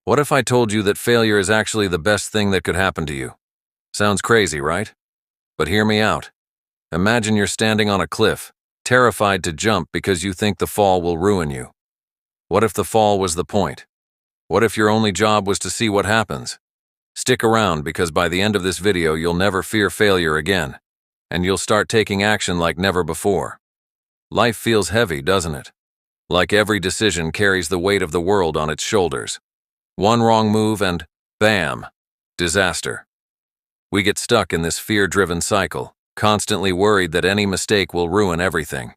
What if I told you that failure is actually the best thing that could happen to you? Sounds crazy, right? But hear me out. Imagine you're standing on a cliff, terrified to jump because you think the fall will ruin you. What if the fall was the point? What if your only job was to see what happens? Stick around because by the end of this video you'll never fear failure again, and you'll start taking action like never before. Life feels heavy, doesn't it? Like every decision carries the weight of the world on its shoulders. One wrong move and, bam, disaster. We get stuck in this fear-driven cycle, constantly worried that any mistake will ruin everything.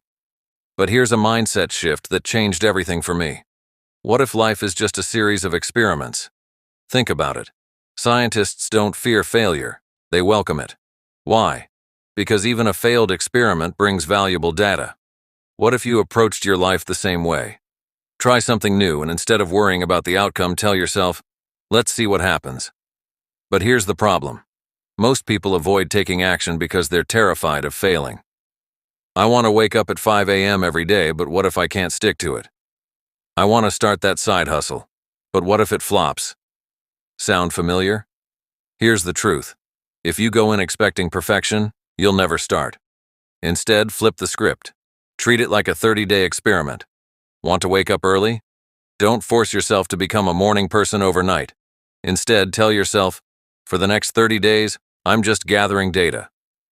But here's a mindset shift that changed everything for me. What if life is just a series of experiments? Think about it. Scientists don't fear failure, they welcome it. Why? Because even a failed experiment brings valuable data. What if you approached your life the same way? Try something new and instead of worrying about the outcome, tell yourself, let's see what happens. But here's the problem. Most people avoid taking action because they're terrified of failing. I want to wake up at 5 a.m. every day, but what if I can't stick to it? I want to start that side hustle, but what if it flops? Sound familiar? Here's the truth. If you go in expecting perfection, you'll never start. Instead, flip the script. Treat it like a 30-day experiment. Want to wake up early? Don't force yourself to become a morning person overnight. Instead, tell yourself, for the next 30 days, I'm just gathering data.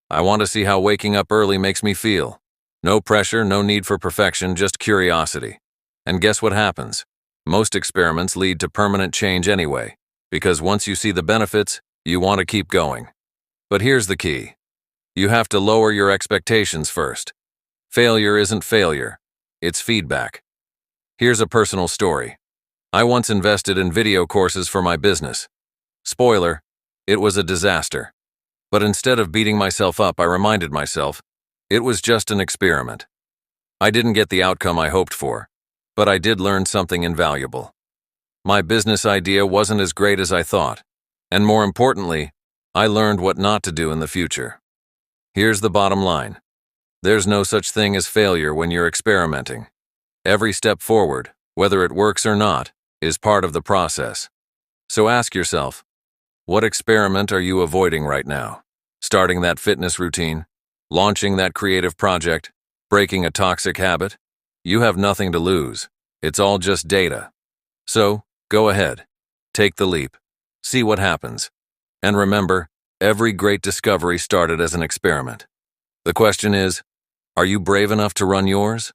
I want to see how waking up early makes me feel. No pressure, no need for perfection, just curiosity. And guess what happens? Most experiments lead to permanent change anyway, because once you see the benefits, you want to keep going. But here's the key. You have to lower your expectations first. Failure isn't failure, it's feedback. Here's a personal story. I once invested in video courses for my business. Spoiler, it was a disaster. But instead of beating myself up, I reminded myself, it was just an experiment. I didn't get the outcome I hoped for, but I did learn something invaluable. My business idea wasn't as great as I thought, and more importantly, I learned what not to do in the future. Here's the bottom line. There's no such thing as failure when you're experimenting. Every step forward, whether it works or not, is part of the process. So ask yourself, what experiment are you avoiding right now? Starting that fitness routine? Launching that creative project? Breaking a toxic habit? You have nothing to lose. It's all just data. So, go ahead. Take the leap. See what happens. And remember, every great discovery started as an experiment. The question is, are you brave enough to run yours?